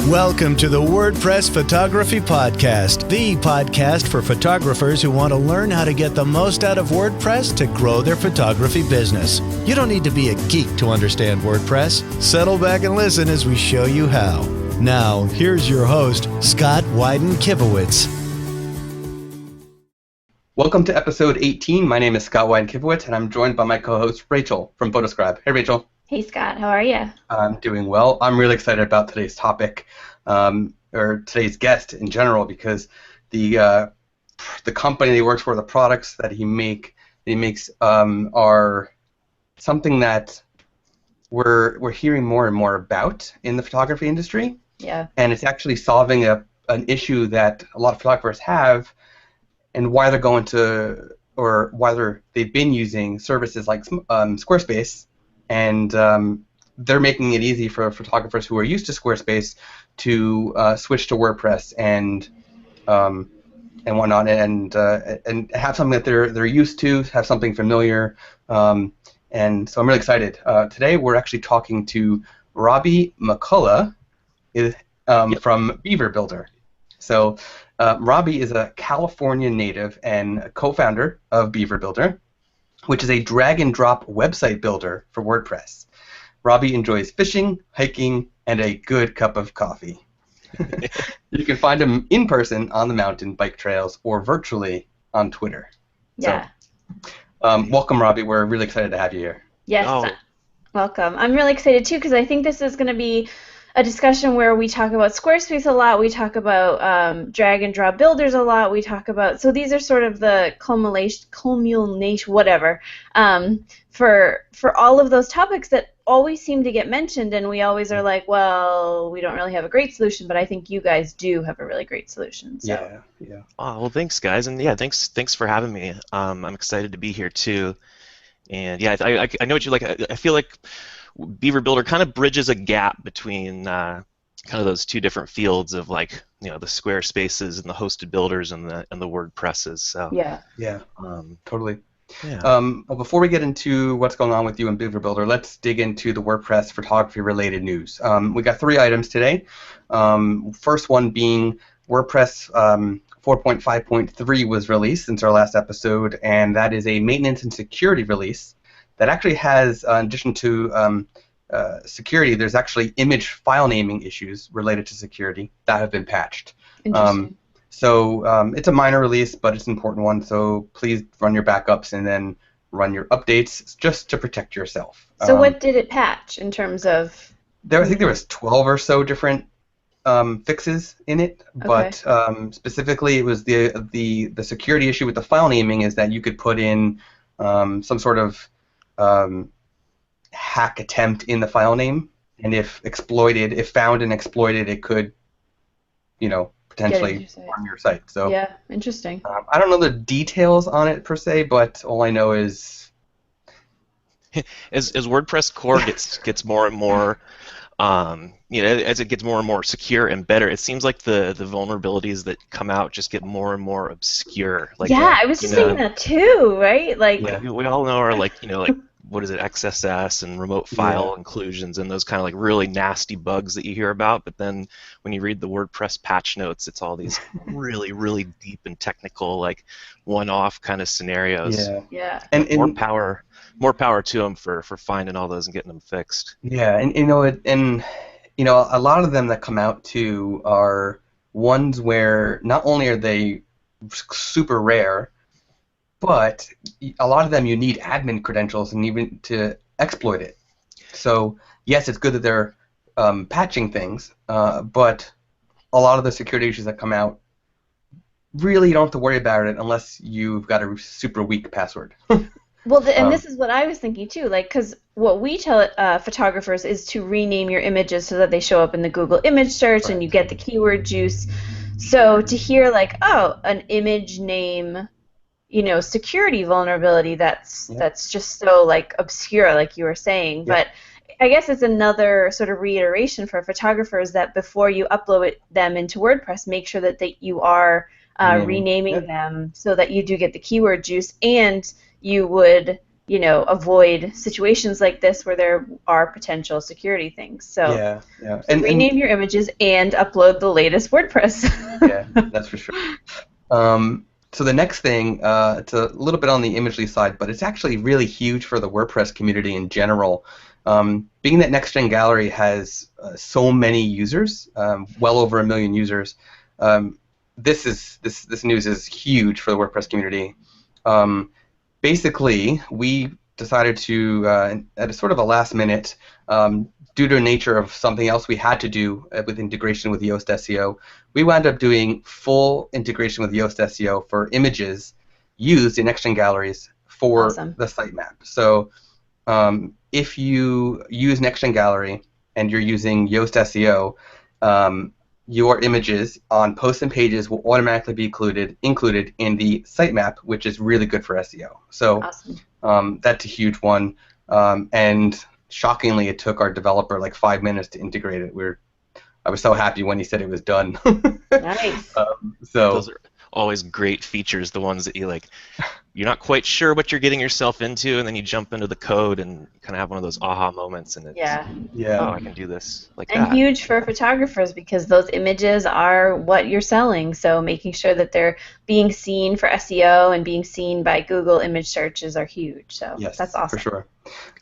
Welcome to the WordPress Photography Podcast, the podcast for photographers who want to learn how to get the most out of WordPress to grow their photography business. You don't need to be a geek to understand WordPress. Settle back and listen as we show you how. Now, here's your host, Scott Wyden-Kivowitz. Welcome to episode 18. My name is Scott Wyden-Kivowitz, and I'm joined by my co-host, Rachel from Photoscribe. Hey, Rachel. Hey, Scott. How are you? I'm doing well. I'm really excited about today's topic, or today's guest in general, because the company he works for, the products that he makes are something that we're hearing more and more about in the photography industry. Yeah. And it's actually solving an issue that a lot of photographers have, and why they're going to, or why they've been using services like Squarespace. And they're making it easy for photographers who are used to Squarespace to switch to WordPress and whatnot, and have something that they're used to, have something familiar. And so I'm really excited. Today we're actually talking to Robby McCullough from Beaver Builder. So Robby is a California native and co-founder of Beaver Builder, which is a drag-and-drop website builder for WordPress. Robby enjoys fishing, hiking, and a good cup of coffee. You can find him in person on the mountain bike trails or virtually on Twitter. Yeah. So, welcome, Robby. We're really excited to have you here. Yes. Welcome. I'm really excited, too, because I think this is going to be a discussion where we talk about Squarespace a lot, we talk about drag and drop builders a lot, we talk about, so these are sort of the culmination, whatever, for all of those topics that always seem to get mentioned, and we always are like, well, we don't really have a great solution, but I think you guys do have a really great solution. So. Yeah. Oh, well, thanks, guys, and yeah, thanks for having me. I'm excited to be here too, and yeah, I know what you like. I feel like Beaver Builder kind of bridges a gap between kind of those two different fields of, like, the Squarespaces and the hosted builders and the WordPresses. So yeah, totally. Yeah. Well, before we get into what's going on with you in Beaver Builder, let's dig into the WordPress photography related news. We got 3 items today. First one being WordPress 4.5.3 was released since our last episode, and that is a maintenance and security release that actually has, in addition to security, there's actually image file naming issues related to security that have been patched. Interesting. So it's a minor release, but it's an important one, so please run your backups and then run your updates just to protect yourself. So what did it patch in terms of? I think there was 12 or so different fixes in it, but specifically it was the security issue with the file naming is that you could put in some sort of hack attempt in the file name, and if found and exploited, it could, potentially harm your site. So yeah, interesting. I don't know the details on it per se, but all I know is as WordPress core gets more and more, as it gets more and more secure and better, it seems like the vulnerabilities that come out just get more and more obscure. Like, I was just thinking that too, right? Like, we all know are like what is it, XSS and remote file inclusions and those kind of like really nasty bugs that you hear about. But then when you read the WordPress patch notes, it's all these really, really deep and technical, like one-off kind of scenarios. Yeah. And more power to them for finding all those and getting them fixed. Yeah, and a lot of them that come out too are ones where not only are they super rare, but a lot of them you need admin credentials and even to exploit it. So yes, it's good that they're patching things, but a lot of the security issues that come out, really you don't have to worry about it unless you've got a super weak password. Well, and this is what I was thinking too, like, because what we tell photographers is to rename your images so that they show up in the Google image search and you get the keyword juice. So to hear like, oh, an image name, security vulnerability, that's just so like obscure, like you were saying. But I guess it's another sort of reiteration for photographers that before you upload them into WordPress, make sure that you are renaming them so that you do get the keyword juice, and you would avoid situations like this where there are potential security things. So, yeah. So rename your images and upload the latest WordPress. Yeah, that's for sure. So the next thing, it's a little bit on the Imagely side, but it's actually really huge for the WordPress community in general. Being that NextGen Gallery has so many users, well over 1 million users, this news is huge for the WordPress community. Basically, we decided to, at a sort of a last minute, due to the nature of something else we had to do with integration with Yoast SEO, we wound up doing full integration with Yoast SEO for images used in NextGen Galleries for the sitemap. So if you use NextGen Gallery and you're using Yoast SEO, your images on posts and pages will automatically be included in the sitemap, which is really good for SEO. So that's a huge one. And shockingly, it took our developer like 5 minutes to integrate it. I was so happy when he said it was done. Nice. Those are always great features, the ones that you're not quite sure what you're getting yourself into, and then you jump into the code and kind of have one of those aha moments, and it's, oh, I can do this like that. And huge for photographers because those images are what you're selling, so making sure that they're being seen for SEO and being seen by Google image searches are huge, so that's awesome. For sure.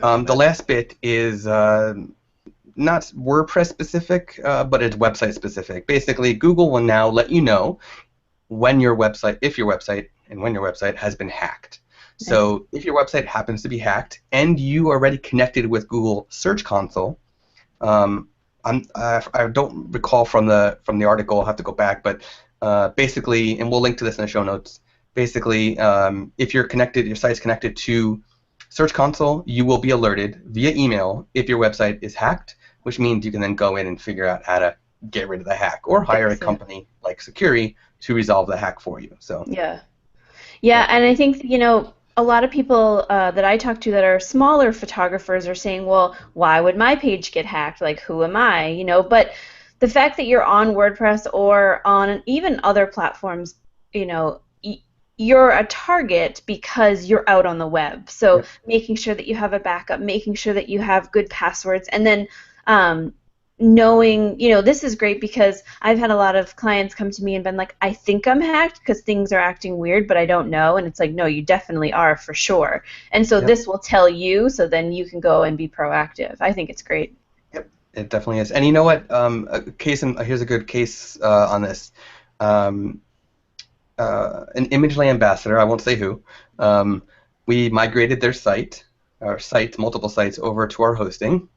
The last bit is not WordPress specific, but it's website specific. Basically, Google will now let you know when your website, if your website, and when your website has been hacked. So if your website happens to be hacked and you are already connected with Google Search Console, I don't recall from the article, I'll have to go back, but basically, and we'll link to this in the show notes, basically if you're connected, your site's connected to Search Console, you will be alerted via email if your website is hacked, which means you can then go in and figure out how to get rid of the hack or hire a company like Securi to resolve the hack for you. So yeah, and I think a lot of people that I talk to that are smaller photographers are saying, well, why would my page get hacked? Like, who am I? But the fact that you're on WordPress or on even other platforms, you're a target because you're out on the web. So making sure that you have a backup, making sure that you have good passwords, and then knowing, this is great because I've had a lot of clients come to me and been like, I think I'm hacked because things are acting weird, but I don't know. And it's like, no, you definitely are for sure. And so this will tell you, so then you can go and be proactive. I think it's great. Yep, it definitely is. And you know what? Here's a good case on this. An Imagely ambassador, I won't say who, we migrated their site, multiple sites, over to our hosting.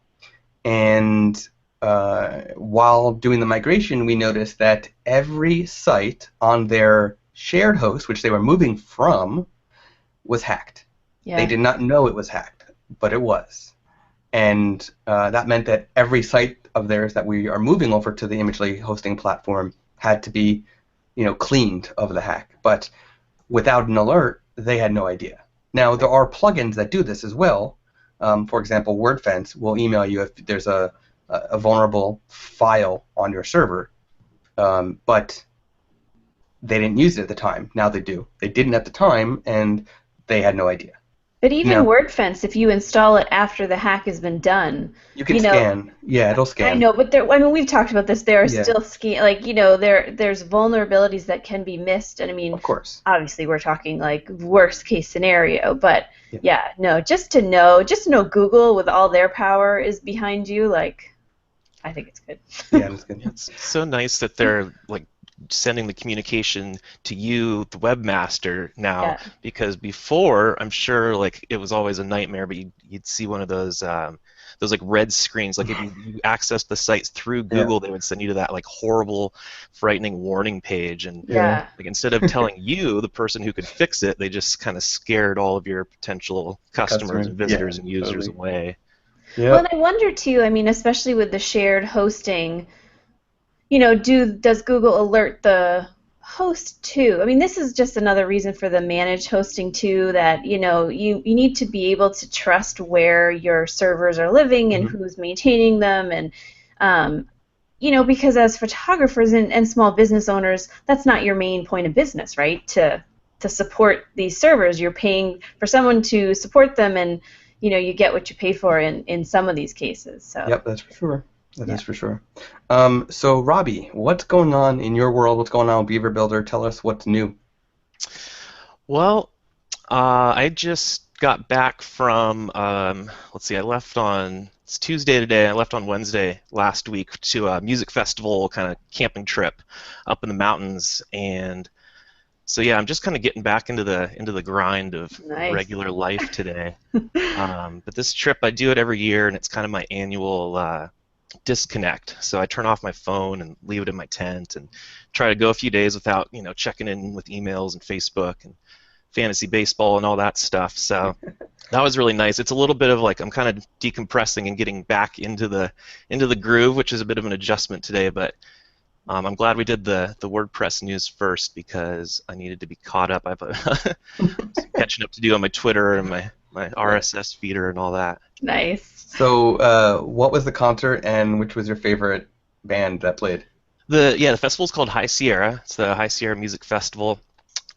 And while doing the migration, we noticed that every site on their shared host, which they were moving from, was hacked. They did not know it was hacked, but it was. And that meant that every site of theirs that we are moving over to the Imagely hosting platform had to be, cleaned of the hack. But without an alert, they had no idea. Now, there are plugins that do this as well. For example, WordFence will email you if there's a vulnerable file on your server, but they didn't use it at the time. Now they do. They didn't at the time, and they had no idea. But even WordFence, if you install it after the hack has been done, you can scan. Yeah, it'll scan. I know, but we've talked about this. There are still there's vulnerabilities that can be missed, and I mean, of course, obviously we're talking like worst case scenario, but just to know Google with all their power is behind you, like, I think it's good. Yeah, it's good. It's so nice that they're like sending the communication to you, the webmaster, now, because before, I'm sure, like, it was always a nightmare, but you'd see one of those like red screens, like if you access the sites through Google, they would send you to that like horrible, frightening warning page, and like instead of telling you, the person who could fix it, they just kind of scared all of your potential customers and visitors and users away. Well, and I wonder too, I mean, especially with the shared hosting, does Google alert the host too? I mean, this is just another reason for the managed hosting too, that you need to be able to trust where your servers are living and who's maintaining them, and because as photographers and small business owners, that's not your main point of business, right? To to support these servers. You're paying for someone to support them, and you get what you pay for in some of these cases. So. Yep, that's for sure. That is for sure. So Robby, what's going on in your world? What's going on with Beaver Builder? Tell us what's new. Well, I just got back from, let's see, it's Tuesday today, I left on Wednesday last week to a music festival kind of camping trip up in the mountains, and so yeah, I'm just kind of getting back into the grind of regular life today. But this trip, I do it every year, and it's kind of my annual disconnect. So I turn off my phone and leave it in my tent and try to go a few days without checking in with emails and Facebook and fantasy baseball and all that stuff. So that was really nice. It's a little bit of like I'm kind of decompressing and getting back into the groove, which is a bit of an adjustment today. But I'm glad we did the WordPress news first because I needed to be caught up. I have some catching up to do on my Twitter and my RSS feeder and all that. Nice. So what was the concert and which was your favorite band that played? The festival's called High Sierra. It's the High Sierra Music Festival.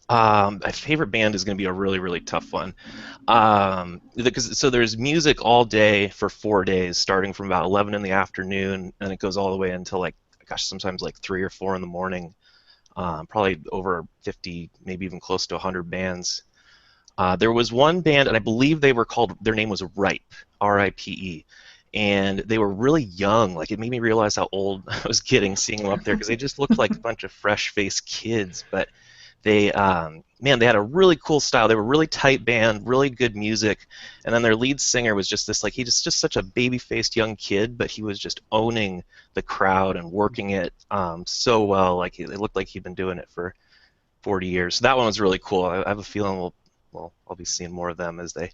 My favorite band is going to be a really, really tough one. So there's music all day for 4 days, starting from about 11 in the afternoon, and it goes all the way until sometimes 3 or 4 in the morning. Probably over 50, maybe even close to 100 bands. There was one band, and I believe their name was Ripe, R-I-P-E, and they were really young. It made me realize how old I was getting seeing them up there because they just looked like a bunch of fresh-faced kids, but they had a really cool style. They were a really tight band, really good music, and then their lead singer was just this he's just such a baby-faced young kid, but he was just owning the crowd and working it so well. It looked like he'd been doing it for 40 years. So that one was really cool. I have a feeling I'll be seeing more of them as they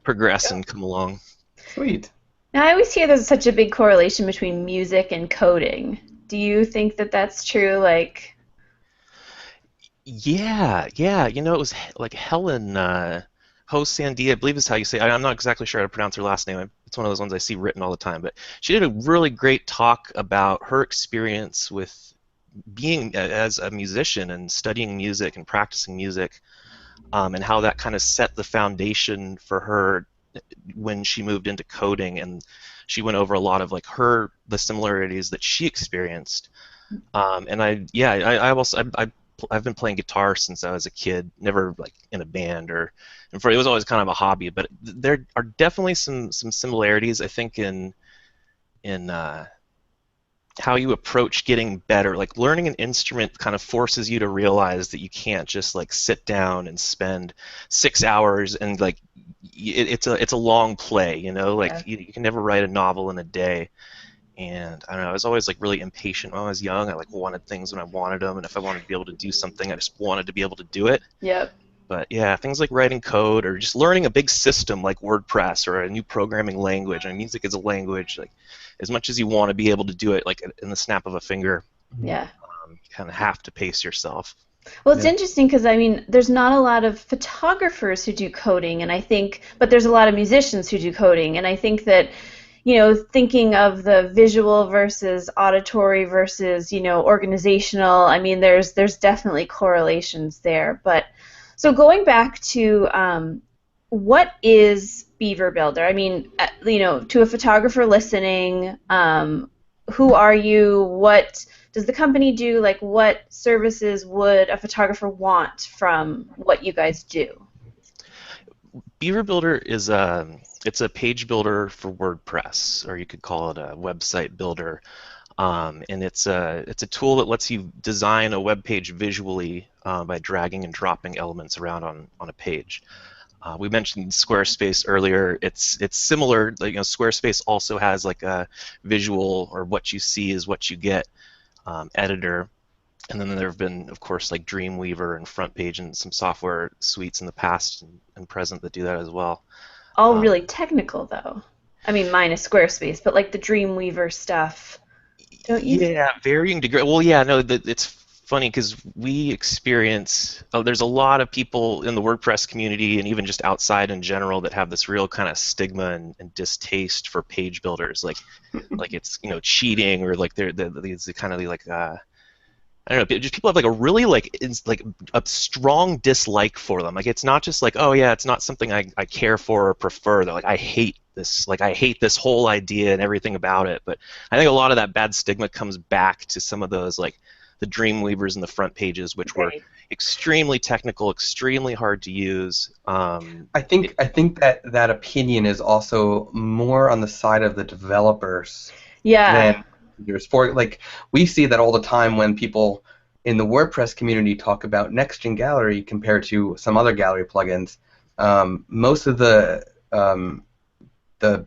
progress and come along. Sweet. Now, I always hear there's such a big correlation between music and coding. Do you think that that's true? Yeah. It was Helen Ho Sandia, I believe is how you say it. I'm not exactly sure how to pronounce her last name. It's one of those ones I see written all the time. But she did a really great talk about her experience with being as a musician and studying music and practicing music. And how that kind of set the foundation for her when she moved into coding, and she went over a lot of the similarities that she experienced. And I've been playing guitar since I was a kid, never in a band it was always kind of a hobby. But there are definitely some similarities, I think, in how you approach getting better. Learning an instrument kind of forces you to realize that you can't just sit down and spend 6 hours and it's a long play, you can never write a novel in a day. And I don't know, I was always really impatient when I was young. I wanted things when I wanted them, and if I wanted to be able to do something, I just wanted to be able to do it. Yep. But yeah, things like writing code or just learning a big system like WordPress or a new programming language. Music is a language. As much as you want to be able to do it in the snap of a finger, yeah, you kind of have to pace yourself. Well, it's interesting because there's not a lot of photographers who do coding, but there's a lot of musicians who do coding, and I think that thinking of the visual versus auditory versus organizational, there's definitely correlations there. But so going back to what is Beaver Builder? To a photographer listening, who are you? What does the company do? What services would a photographer want from what you guys do? Beaver Builder is it's a page builder for WordPress, or you could call it a website builder. And it's a tool that lets you design a web page visually by dragging and dropping elements around on a page. We mentioned Squarespace earlier. It's similar. Squarespace also has a visual, or what you see is what you get, editor. And then there have been, of course, Dreamweaver and FrontPage and some software suites in the past and present that do that as well. All really technical, though. Minus Squarespace, but the Dreamweaver stuff. Don't you? Yeah, varying degree. Well, yeah, no, it's funny because we experience. There's a lot of people in the WordPress community and even just outside in general that have this real kind of stigma and distaste for page builders, it's cheating, or they're kind of I don't know, just people have like a really like a strong dislike for them. Like it's not just like, oh yeah, it's not something I care for or prefer. They're like, I hate this. Like I hate this whole idea and everything about it. But I think a lot of that bad stigma comes back to some of those like the Dreamweavers and the front pages, which were extremely technical, extremely hard to use. I think that opinion is also more on the side of the developers than users. For like, we see that all the time when people in the WordPress community talk about Next-Gen Gallery compared to some other gallery plugins. Most of the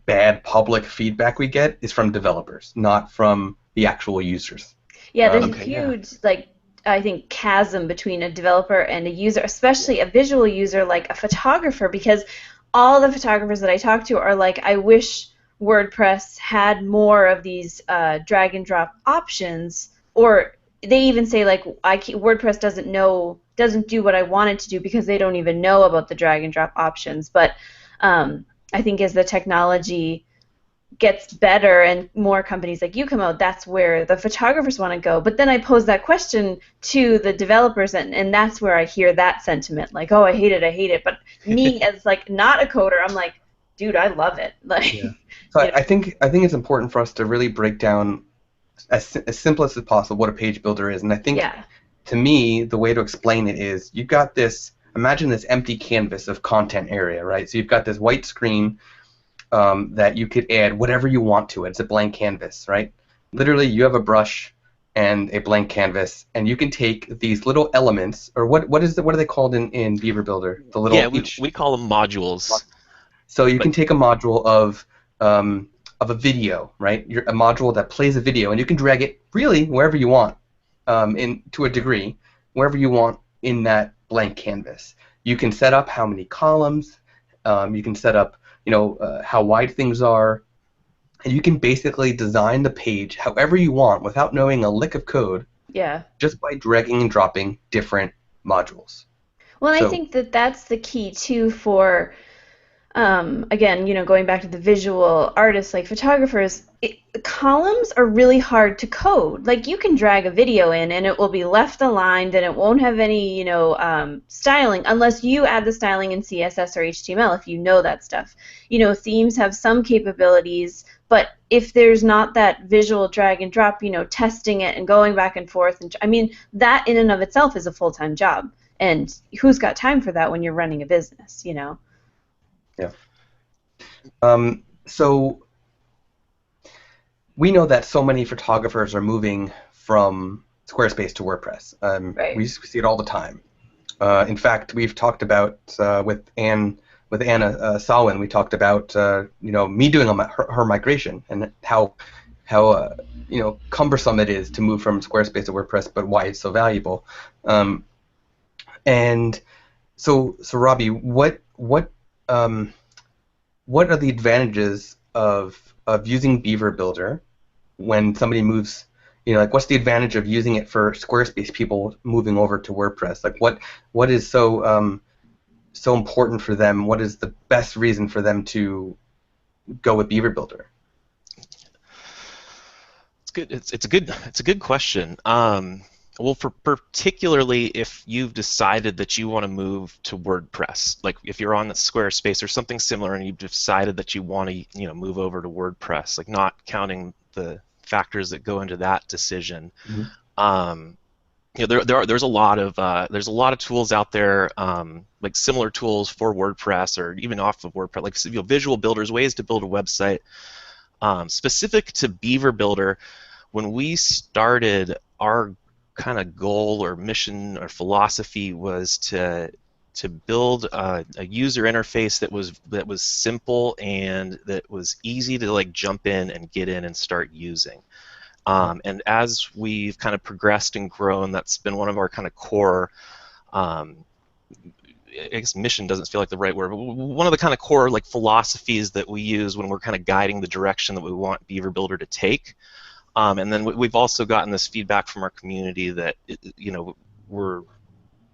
bad public feedback we get is from developers, not from the actual users. Yeah, there's a huge I think chasm between a developer and a user, especially a visual user like a photographer, because all the photographers that I talk to are like, I wish WordPress had more of these drag and drop options, or they even say like WordPress doesn't do what I want it to do because they don't even know about the drag and drop options. But I think as the technology gets better and more companies like you come out, that's where the photographers want to go. But then I pose that question to the developers, and that's where I hear that sentiment, like, oh, I hate it. But me as like not a coder, I'm like, dude, I love it. Like, So I think it's important for us to really break down as simple as possible what a page builder is. And I think to me, the way to explain it is you've got this, imagine this empty canvas of content area, right? So you've got this white screen that you could add whatever you want to it. It's a blank canvas, right? Literally, you have a brush and a blank canvas, and you can take these little elements, or what are they called in Beaver Builder? The little we call them modules. So you can take a module of a video, right? A module that plays a video, and you can drag it really wherever you want, to a degree, wherever you want in that blank canvas. You can set up how many columns. You can set up how wide things are, and you can basically design the page however you want without knowing a lick of code. Yeah. Just by dragging and dropping different modules. Well, I think that's the key too for, again, going back to the visual artists like photographers. Columns are really hard to code. Like you can drag a video in and it will be left aligned and it won't have any, styling unless you add the styling in CSS or HTML if you know that stuff. Themes have some capabilities, but if there's not that visual drag and drop, testing it and going back and forth, and that in and of itself is a full-time job. And who's got time for that when you're running a business, Yeah. So we know that so many photographers are moving from Squarespace to WordPress. Right. We see it all the time. In fact, we've talked about with Anna Salwin, we talked about me doing her migration and how cumbersome it is to move from Squarespace to WordPress, but why it's so valuable. And so Robby, what are the advantages of using Beaver Builder when somebody moves? What's the advantage of using it for Squarespace people moving over to WordPress? Like, what is so important for them? What is the best reason for them to go with Beaver Builder? It's good. It's a good question. Well, particularly if you've decided that you want to move to WordPress, like if you're on the Squarespace or something similar, and you've decided that you want to, move over to WordPress, like not counting the factors that go into that decision. Mm-hmm. There's a lot of tools out there, like similar tools for WordPress or even off of WordPress, like visual builders, ways to build a website. Specific to Beaver Builder, when we started, our kind of goal or mission or philosophy was to build a user interface that was simple and that was easy to like jump in and get in and start using. And as we've kind of progressed and grown, that's been one of our kind of core, I guess mission doesn't feel like the right word, but one of the kind of core like philosophies that we use when we're kind of guiding the direction that we want Beaver Builder to take. And then we've also gotten this feedback from our community that we're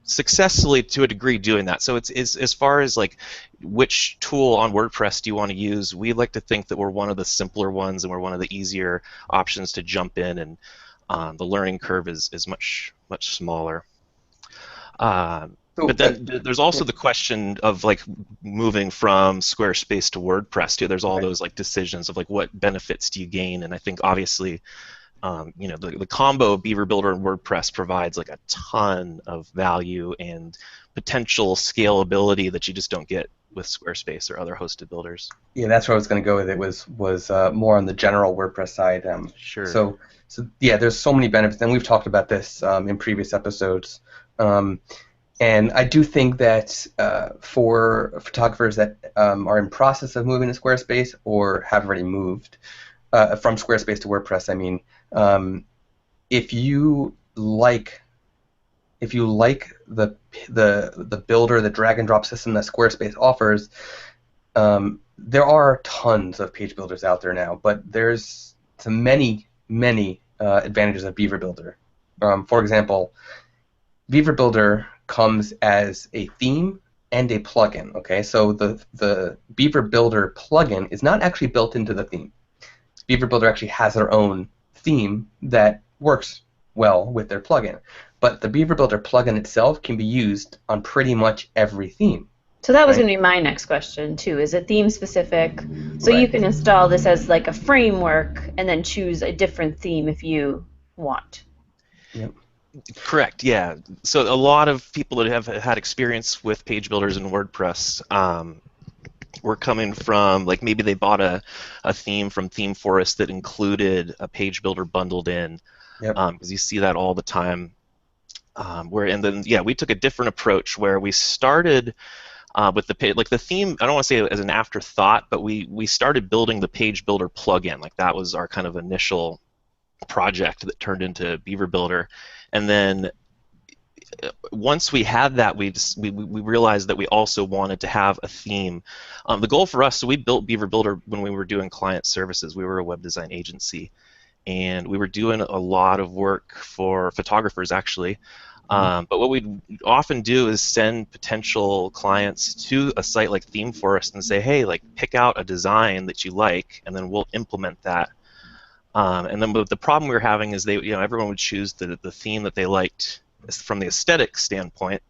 successfully to a degree doing that. So it's as far as like which tool on WordPress do you want to use, we like to think that we're one of the simpler ones and we're one of the easier options to jump in and The learning curve is much smaller. So, But then there's also the question of like moving from Squarespace to WordPress too. There's all those like decisions of like what benefits do you gain, and I think obviously, the combo of Beaver Builder and WordPress provides like a ton of value and potential scalability that you just don't get with Squarespace or other hosted builders. yeah, that's where I was going to go with it. Was more on the general WordPress side. Sure. So yeah, there's so many benefits, and we've talked about this in previous episodes. And I do think that for photographers that are in process of moving to Squarespace or have already moved from Squarespace to WordPress, I mean, if you like the builder, the drag and drop system that Squarespace offers, there are tons of page builders out there now, but there's some many advantages of Beaver Builder. For example, Beaver Builder comes as a theme and a plugin. Okay, so the Beaver Builder plugin is not actually built into the theme. Beaver Builder actually has their own theme that works well with their plugin, but the Beaver Builder plugin itself can be used on pretty much every theme. So that was going to be my next question too. Is it theme specific? So you can install this as like a framework and then choose a different theme if you want. Yep. Correct, yeah. So a lot of people that have had experience with page builders and WordPress were coming from, like, maybe they bought a theme from ThemeForest that included a page builder bundled in, because you see that all the time. And then we took a different approach where we started with the theme. I don't want to say it as an afterthought, but we started building the page builder plugin. Like, that was our kind of initial project that turned into Beaver Builder. And then once we had that, we realized that we also wanted to have a theme. The goal for us, so we built Beaver Builder when we were doing client services. We were a web design agency, and we were doing a lot of work for photographers, actually. But what we'd often do is send potential clients to a site like ThemeForest and say, hey, like, pick out a design that you like, and then we'll implement that. And then the problem we were having is everyone would choose the theme that they liked from the aesthetic standpoint.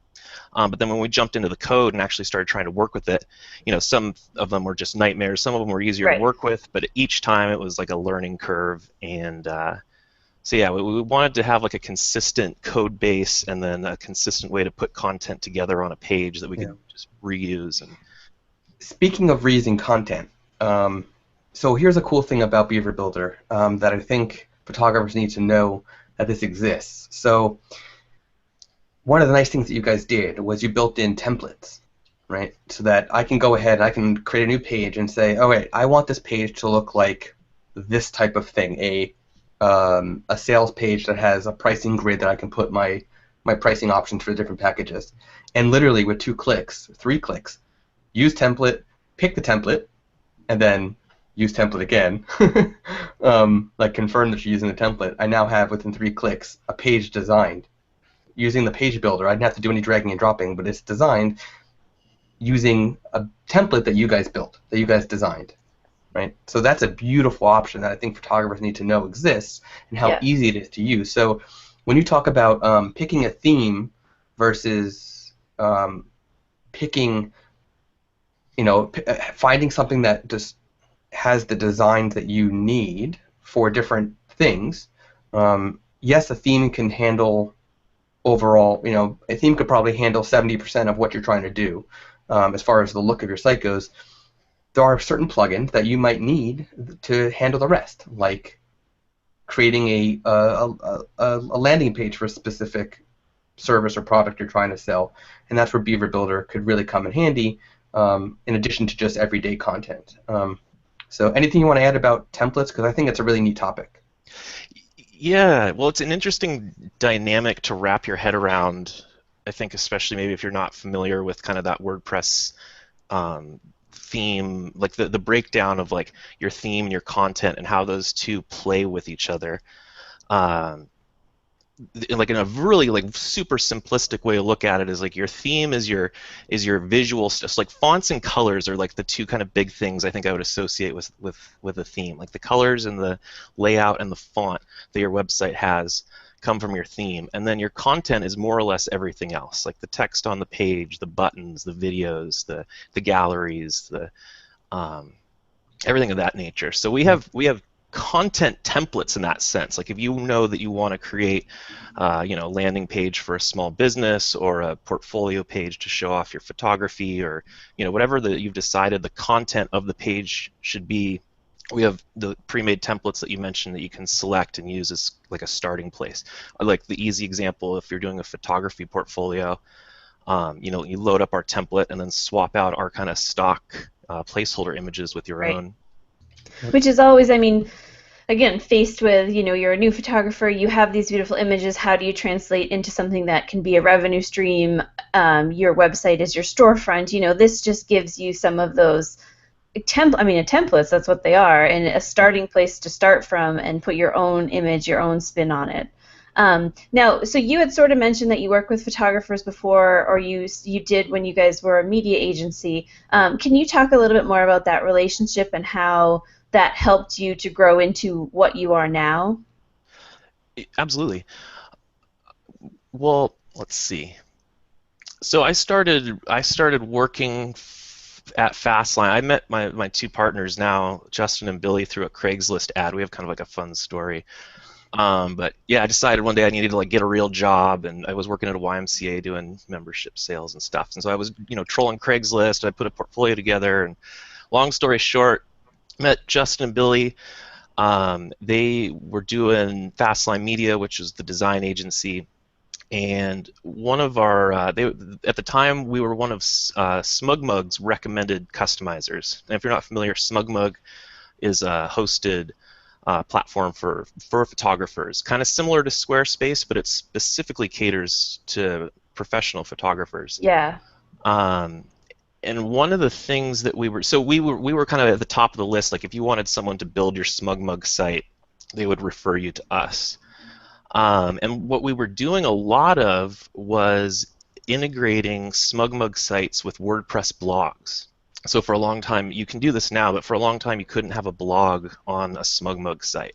But then when we jumped into the code and actually started trying to work with it, some of them were just nightmares. Some of them were easier to work with, but each time it was like a learning curve. And so yeah, we wanted to have like a consistent code base and then a consistent way to put content together on a page that we could just reuse. And speaking of reusing content, so here's a cool thing about Beaver Builder that I think photographers need to know that this exists. So one of the nice things that you guys did was you built in templates, right? So that I can go ahead and I can create a new page and say, oh wait, I want this page to look like this type of thing, a sales page that has a pricing grid that I can put my pricing options for the different packages. And literally with 2 clicks, 3 clicks, use template, pick the template, and then use template again, like confirm that you're using the template. I now have, within 3 clicks, a page designed using the page builder. I didn't have to do any dragging and dropping, but it's designed using a template that you guys built, that you guys designed, right? So that's a beautiful option that I think photographers need to know exists and how easy it is to use. So when you talk about picking a theme versus picking, finding something that just has the designs that you need for different things, yes, a theme can handle overall, a theme could probably handle 70% of what you're trying to do as far as the look of your site goes. There are certain plugins that you might need to handle the rest, like creating a landing page for a specific service or product you're trying to sell, and that's where Beaver Builder could really come in handy, in addition to just everyday content. So anything you want to add about templates? Because I think it's a really neat topic. Yeah, well, it's an interesting dynamic to wrap your head around, I think, especially maybe if you're not familiar with kind of that WordPress theme, like the breakdown of like your theme and your content and how those two play with each other. like in a really like super simplistic way to look at it is like your theme is your visual stuff. Like fonts and colors are like the two kind of big things I think I would associate with a theme. Like the colors and the layout and the font that your website has come from your theme, and then your content is more or less everything else, like the text on the page, the buttons, the videos, the galleries, the everything of that nature. So we have content templates in that sense. Like if you know that you want to create a landing page for a small business or a portfolio page to show off your photography, or whatever that you've decided the content of the page should be, we have the pre-made templates that you mentioned that you can select and use as like a starting place. Like the easy example, if you're doing a photography portfolio, you load up our template and then swap out our kind of stock placeholder images with your own. Which is always, I mean, again, faced with, you're a new photographer, you have these beautiful images, how do you translate into something that can be a revenue stream? Your website is your storefront. This just gives you some of those templates, that's what they are, and a starting place to start from and put your own image, your own spin on it. Now, so you had sort of mentioned that you worked with photographers before, or you did when you guys were a media agency. Can you talk a little bit more about that relationship and how that helped you to grow into what you are now? Absolutely. Well, let's see. So I started working at Fastline. I met my two partners now, Justin and Billy, through a Craigslist ad. We have kind of like a fun story. But yeah, I decided one day I needed to like get a real job, and I was working at a YMCA doing membership sales and stuff. And so I was, trolling Craigslist. I put a portfolio together, and long story short, met Justin and Billy. They were doing Fastline Media, which is the design agency, and one of our at the time we were one of SmugMug's recommended customizers. And if you're not familiar, SmugMug is a hosted platform for photographers, kind of similar to Squarespace, but it specifically caters to professional photographers. Yeah. And one of the things that we were kind of at the top of the list. Like if you wanted someone to build your SmugMug site, they would refer you to us. And what we were doing a lot of was integrating SmugMug sites with WordPress blogs. So for a long time, you can do this now, but for a long time you couldn't have a blog on a SmugMug site.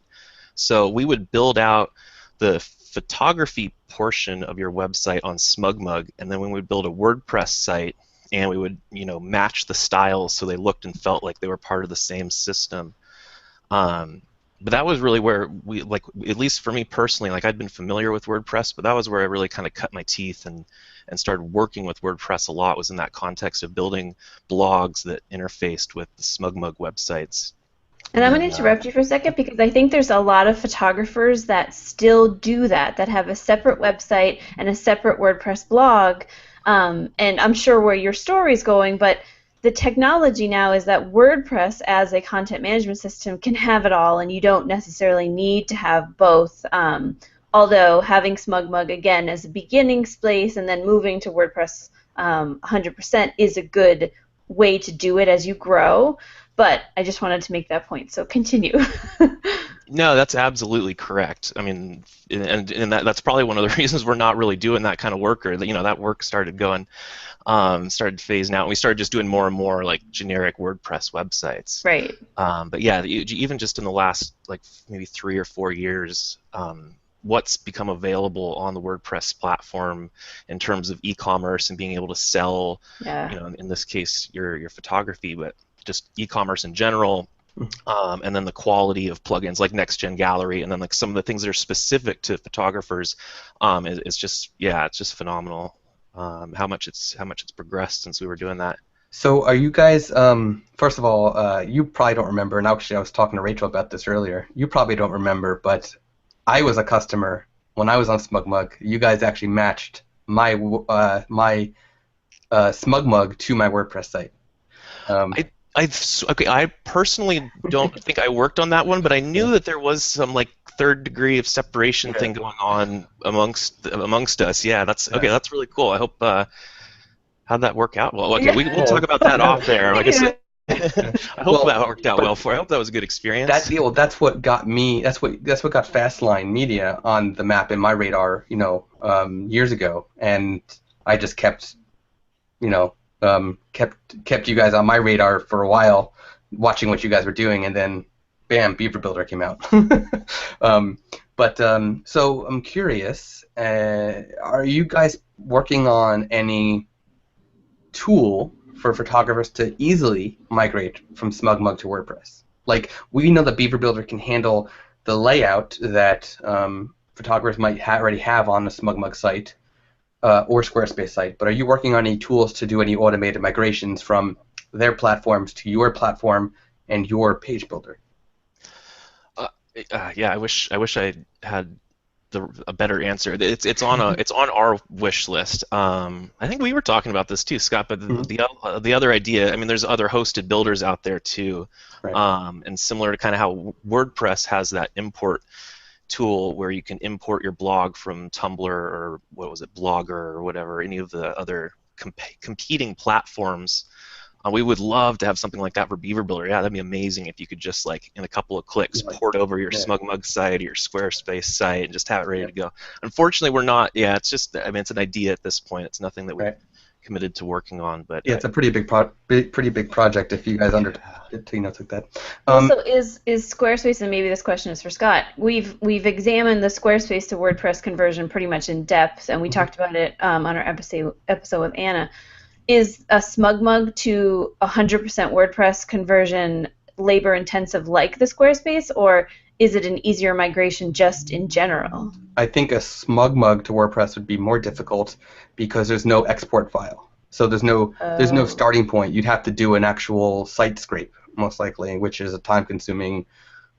So we would build out the photography portion of your website on SmugMug, and then we would build a WordPress site, and we would match the styles so they looked and felt like they were part of the same system. But that was really where we, like, at least for me personally, like I'd been familiar with WordPress, but that was where I really kind of cut my teeth and started working with WordPress a lot, was in that context of building blogs that interfaced with the SmugMug websites. And I'm going to interrupt you for a second, because I think there's a lot of photographers that still do that have a separate website and a separate WordPress blog. And I'm sure where your story's going, but the technology now is that WordPress as a content management system can have it all, and you don't necessarily need to have both. Although having SmugMug, again, as a beginning place and then moving to WordPress 100% is a good way to do it as you grow. But I just wanted to make that point, so continue. No, that's absolutely correct. I mean, and that's probably one of the reasons we're not really doing that kind of work, or that work started going, started phasing out, and we started just doing more and more like generic WordPress websites. Right. But yeah, even just in the last like maybe 3 or 4 years, what's become available on the WordPress platform in terms of e-commerce and being able to sell, in this case your photography, but just e-commerce in general. And then the quality of plugins like Next Gen Gallery, and then like some of the things that are specific to photographers, it's just phenomenal. How much it's progressed since we were doing that. So are you guys? First of all, you probably don't remember. And actually, I was talking to Rachel about this earlier. You probably don't remember, but I was a customer when I was on SmugMug. You guys actually matched my SmugMug to my WordPress site. I personally don't think I worked on that one, but I knew that there was some like third degree of separation thing going on amongst us. Yeah, that's okay. That's really cool. I hope how'd that work out? Well, okay, we'll talk about that off there. Like I said, I hope that worked out well for you. I hope that was a good experience. That's what got me. That's what got Fastline Media on the map in my radar, years ago, and I just kept, kept you guys on my radar for a while, watching what you guys were doing, and then, bam, Beaver Builder came out. So I'm curious, are you guys working on any tool for photographers to easily migrate from SmugMug to WordPress? Like, we know that Beaver Builder can handle the layout that photographers might already have on the SmugMug site or Squarespace site, but are you working on any tools to do any automated migrations from their platforms to your platform and your page builder? Yeah, I wish I had a better answer. It's on our wish list. I think we were talking about this too, Scott. But the other idea, I mean, there's other hosted builders out there too, right. And similar to kind of how WordPress has that import tool where you can import your blog from Tumblr or what was it, Blogger or whatever, any of the other competing platforms. We would love to have something like that for Beaver Builder. Yeah, that'd be amazing if you could just, like, in a couple of clicks, port over your SmugMug site or your Squarespace site and just have it ready to go. Unfortunately, we're not. Yeah, it's just, I mean, it's an idea at this point. It's nothing that we've committed to working on. But yeah, it's a pretty big project if you guys took that. So is Squarespace, and maybe this question is for Scott. We've examined the Squarespace to WordPress conversion pretty much in depth, and we talked about it on our episode with Anna. Is a SmugMug to 100% WordPress conversion labor-intensive like the Squarespace, or is it an easier migration just in general? I think a SmugMug to WordPress would be more difficult because there's no export file. So there's no starting point. You'd have to do an actual site scrape, most likely, which is a time-consuming,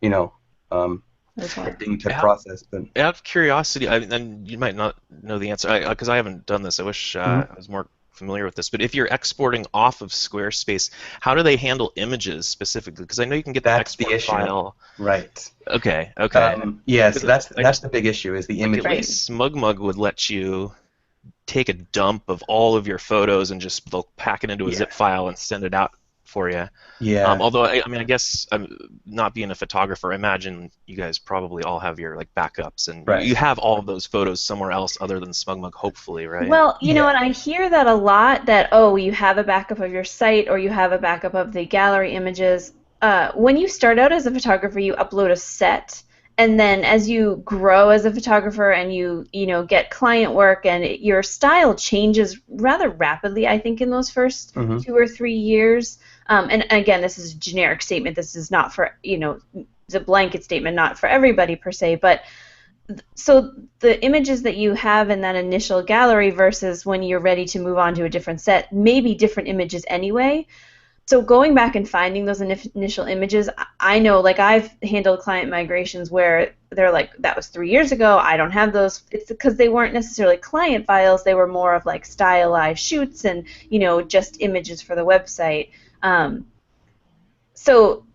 thing to process. But out of curiosity, and you might not know the answer because I haven't done this. I wish I was more familiar with this, but if you're exporting off of Squarespace, how do they handle images specifically? Because I know you can get the export file. Right. Okay. So that's the big issue is the images. At least SmugMug would let you take a dump of all of your photos and just they'll pack it into a zip file and send it out for you. Yeah. Although I guess not being a photographer, I imagine you guys probably all have your backups and you have all of those photos somewhere else other than SmugMug, hopefully, right? Well, you know what, I hear that a lot. That you have a backup of your site or you have a backup of the gallery images. When you start out as a photographer, you upload a set. And then as you grow as a photographer and you get client work and your style changes rather rapidly, I think, in those first 2 or 3 years. And again, this is a generic statement. This is not for, it's a blanket statement, not for everybody per se. But so the images that you have in that initial gallery versus when you're ready to move on to a different set may be different images anyway. So going back and finding those initial images, I know, I've handled client migrations where they're like, that was 3 years ago, I don't have those. It's because they weren't necessarily client files, they were more of stylized shoots and, just images for the website. So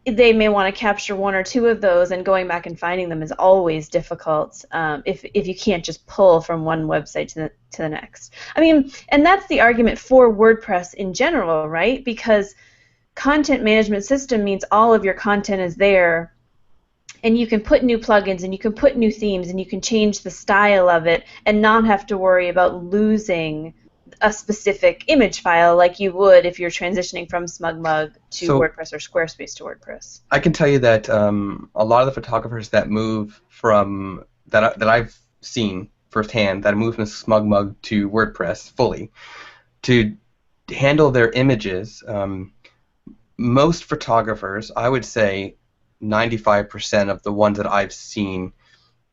they may want to capture 1 or 2 of those, and going back and finding them is always difficult if you can't just pull from one website to the next. I mean, and that's the argument for WordPress in general, right? Because content management system means all of your content is there, and you can put new plugins, and you can put new themes, and you can change the style of it, and not have to worry about losing a specific image file like you would if you're transitioning from SmugMug to WordPress or Squarespace to WordPress. I can tell you that a lot of the photographers that move from that I've seen firsthand that move from SmugMug to WordPress fully to handle their images. Most photographers, I would say 95% of the ones that I've seen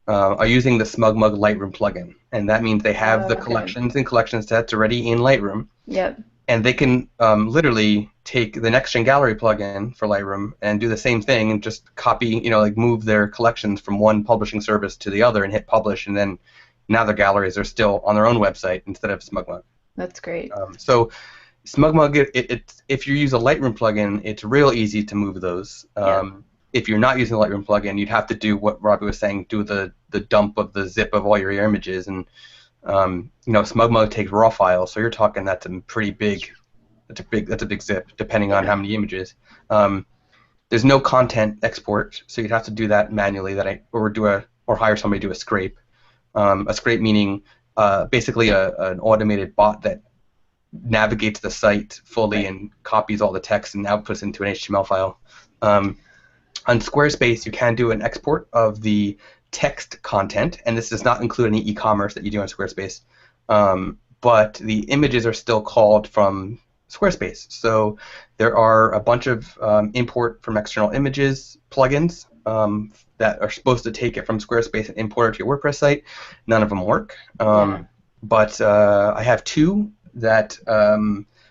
are using the SmugMug Lightroom plugin, and that means they have the collections and collection sets already in Lightroom. Yep. And they can literally take the Next Gen Gallery plugin for Lightroom and do the same thing and just copy, move their collections from one publishing service to the other and hit publish, and then now their galleries are still on their own website instead of SmugMug. That's great. So SmugMug, if you use a Lightroom plugin, it's real easy to move those. If you're not using the Lightroom plugin, you'd have to do what Robby was saying, do the dump of the zip of all your images, and SmugMug takes raw files, so you're talking that's a pretty big That's a big zip, depending on how many images. There's no content export, so you'd have to do that manually. Or hire somebody to do a scrape. A scrape meaning basically an automated bot that navigates the site fully and copies all the text and outputs into an HTML file. On Squarespace, you can do an export of the text content, and this does not include any e-commerce that you do on Squarespace. But the images are still called from Squarespace. So there are a bunch of import from external images plugins that are supposed to take it from Squarespace and import it to your WordPress site. None of them work. But I have two that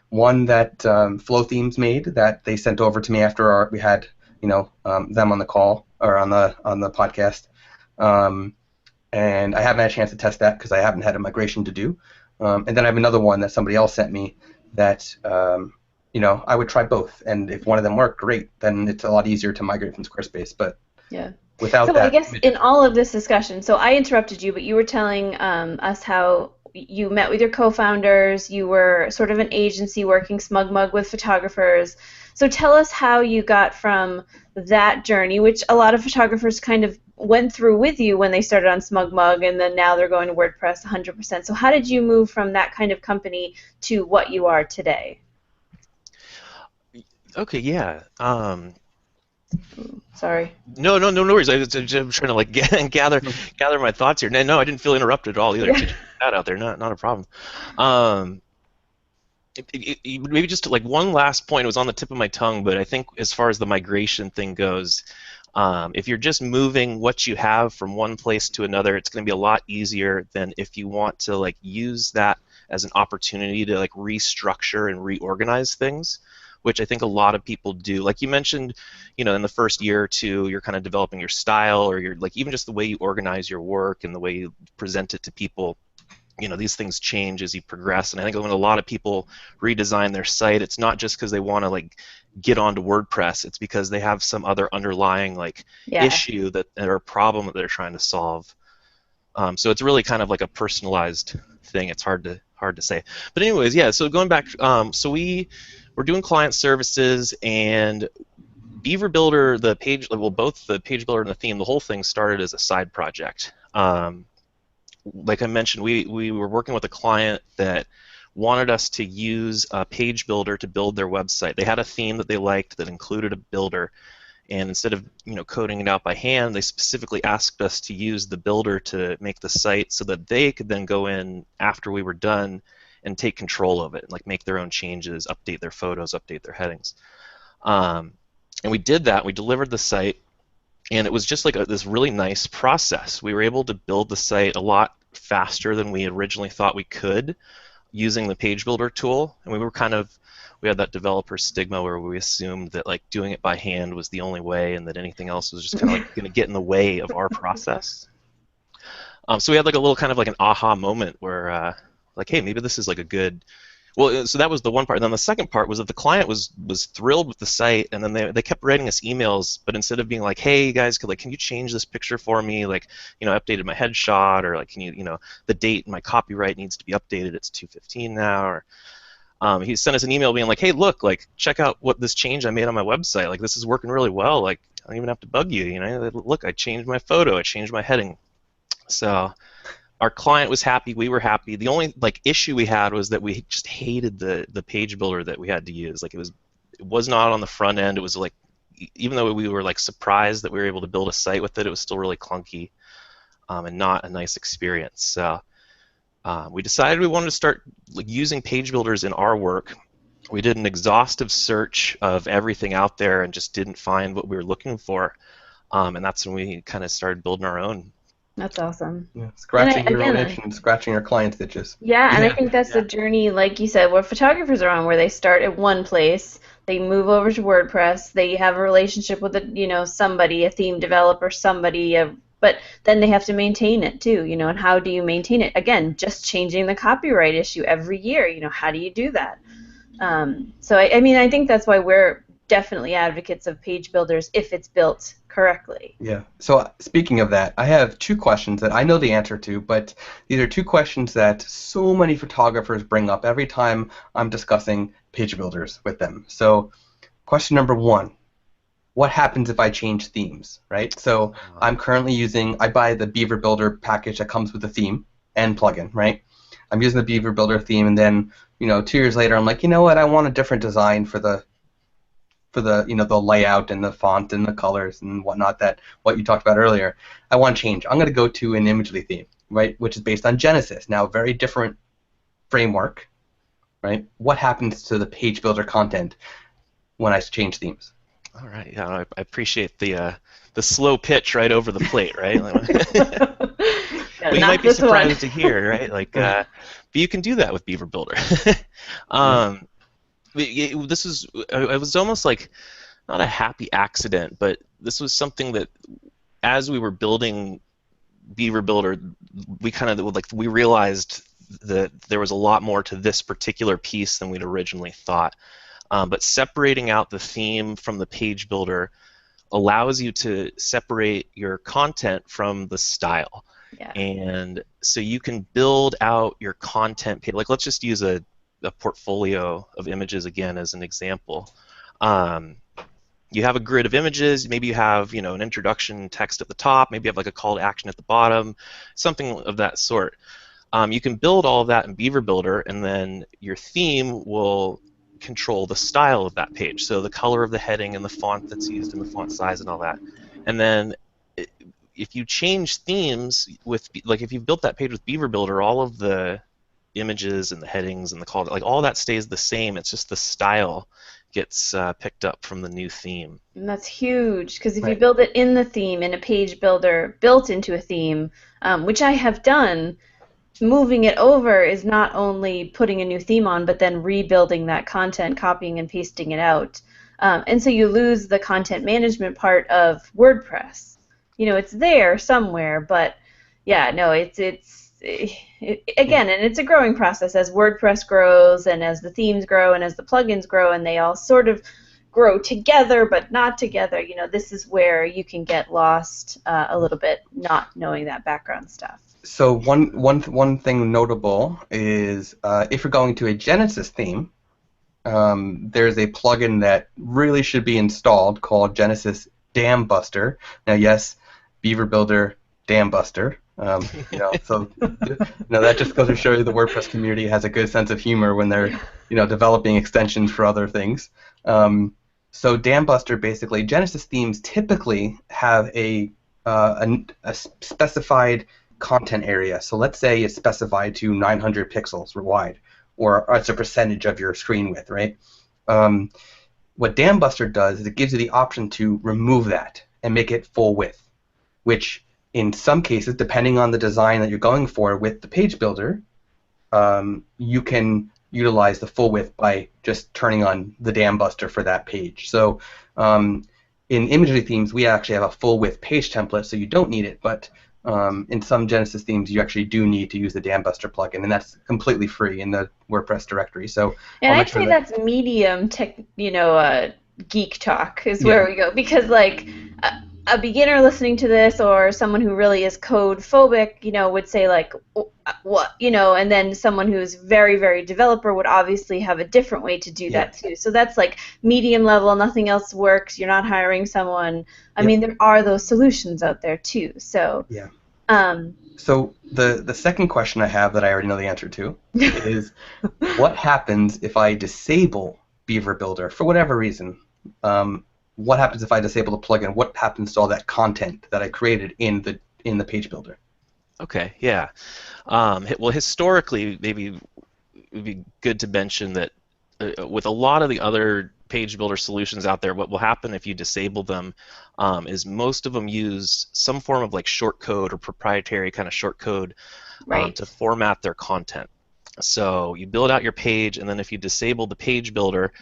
one that Flow Themes made that they sent over to me after we had them on the call or on the podcast. And I haven't had a chance to test that because I haven't had a migration to do. And then I have another one that somebody else sent me that I would try both. And if one of them worked, great. Then it's a lot easier to migrate from Squarespace. But without that, I guess in all of this discussion, so I interrupted you, but you were telling us how you met with your co-founders. You were sort of an agency working SmugMug with photographers. So tell us how you got from that journey, which a lot of photographers kind of went through with you when they started on SmugMug, and then now they're going to WordPress 100%. So how did you move from that kind of company to what you are today? Okay, yeah. Sorry. No worries. I'm trying to gather my thoughts here. No, I didn't feel interrupted at all either. Teaching that out there, not a problem. Maybe just one last point. It was on the tip of my tongue, but I think as far as the migration thing goes, if you're just moving what you have from one place to another, it's going to be a lot easier than if you want to use that as an opportunity to restructure and reorganize things, which I think a lot of people do. Like you mentioned, in the first year or two, you're kind of developing your style, or you're even just the way you organize your work and the way you present it to people. These things change as you progress, and I think when a lot of people redesign their site, it's not just because they want to get onto WordPress. It's because they have some other underlying issue or problem that they're trying to solve. So it's really kind of like a personalized thing. It's hard to say. But anyways, yeah. So going back, so we're doing client services, and Beaver Builder, both the page builder and the theme, the whole thing started as a side project. Like I mentioned, we were working with a client that wanted us to use a page builder to build their website. They had a theme that they liked that included a builder, and instead of coding it out by hand, they specifically asked us to use the builder to make the site so that they could then go in after we were done and take control of it, and make their own changes, update their photos, update their headings. And we did that. We delivered the site, and it was just this really nice process. We were able to build the site a lot faster than we originally thought we could using the page builder tool. And we had that developer stigma where we assumed that doing it by hand was the only way, and that anything else was just kind of going to get in the way of our process. So we had a little kind of an aha moment where hey, maybe this is a good. Well, so that was the one part. And then the second part was that the client was thrilled with the site, and then they kept writing us emails, but instead of being hey guys, can you change this picture for me? I updated my headshot, or can you, the date in my copyright needs to be updated. It's 2/15 now. Or he sent us an email being hey, look, check out what this change I made on my website. This is working really well. I don't even have to bug you. Look, I changed my photo. I changed my heading. So our client was happy, we were happy. The only issue we had was that we just hated the page builder that we had to use. It was not on the front end. It was even though we were surprised that we were able to build a site with it, it was still really clunky and not a nice experience. So we decided we wanted to start using page builders in our work. We did an exhaustive search of everything out there and just didn't find what we were looking for. And that's when we kind of started building our own. That's awesome. Yeah, scratching your own itch and scratching your client's itches. Yeah, and I think that's the journey, like you said, what photographers are on, where they start at one place, they move over to WordPress, they have a relationship with somebody, a theme developer, somebody, but then they have to maintain it too, and how do you maintain it? Again, just changing the copyright issue every year, how do you do that? So I think that's why we're definitely advocates of page builders if it's built correctly. Yeah. So speaking of that, I have two questions that I know the answer to, but these are two questions that so many photographers bring up every time I'm discussing page builders with them. So question number one, what happens if I change themes, right? So I'm currently I buy the Beaver Builder package that comes with the theme and plugin, right? I'm using the Beaver Builder theme, and then 2 years later, I'm like, you know what? I want a different design for the the layout and the font and the colors and whatnot, that what you talked about earlier. I want to change. I'm going to go to an Imagely theme, right, which is based on Genesis. Now, very different framework, right? What happens to the page builder content when I change themes? All right. Yeah, I appreciate the slow pitch right over the plate, right? Yeah, you might be surprised to hear, right? Like, but you can do that with Beaver Builder. This it was almost like not a happy accident, but this was something that as we were building Beaver Builder, we kind of we realized that there was a lot more to this particular piece than we'd originally thought. But separating out the theme from the page builder allows you to separate your content from the style. Yeah. And so you can build out your content page. Like, let's just use a portfolio of images again as an example. You have a grid of images. Maybe you have an introduction text at the top. Maybe you have like a call to action at the bottom, something of that sort. You can build all of that in Beaver Builder, and then your theme will control the style of that page. So the color of the heading and the font that's used and the font size and all that. And then if you change themes if you've built that page with Beaver Builder, all of the images and the headings and the call, all that stays the same. It's just the style gets picked up from the new theme. And that's huge, because if you build it in the theme, in a page builder built into a theme, which I have done, moving it over is not only putting a new theme on, but then rebuilding that content, copying and pasting it out. And so you lose the content management part of WordPress. It's there somewhere, but yeah, no, it's again, and it's a growing process as WordPress grows and as the themes grow and as the plugins grow, and they all sort of grow together but not together. This is where you can get lost a little bit, not knowing that background stuff. So one thing notable is if you're going to a Genesis theme, there's a plugin that really should be installed called Genesis Dam Buster. Now, yes, Beaver Builder Dam Buster. So that just goes to show you the WordPress community has a good sense of humor when they're developing extensions for other things. So Dam Buster, basically, Genesis themes typically have a specified content area. So let's say it's specified to 900 pixels wide, or it's a percentage of your screen width, right? What Dam Buster does is it gives you the option to remove that and make it full width, which in some cases, depending on the design that you're going for with the page builder, you can utilize the full width by just turning on the Dam Buster for that page. So in Imagely themes, we actually have a full width page template, so you don't need it, but in some Genesis themes, you actually do need to use the Dam Buster plugin, and that's completely free in the WordPress directory. So, and I'd say that's medium, geek talk is where we go, because like a beginner listening to this, or someone who really is code phobic, would say like, what, and then someone who is very, very developer would obviously have a different way to do that too. So that's like medium level, nothing else works, you're not hiring someone. I mean, there are those solutions out there too. So so the second question I have that I already know the answer to is, what happens if I disable Beaver Builder for whatever reason? What happens if I disable the plugin? What happens to all that content that I created in the page builder? Okay, yeah. Well, historically, maybe it would be good to mention that with a lot of the other page builder solutions out there, what will happen if you disable them is most of them use some form of like shortcode or proprietary kind of shortcode to format their content. So you build out your page, and then if you disable the page builder,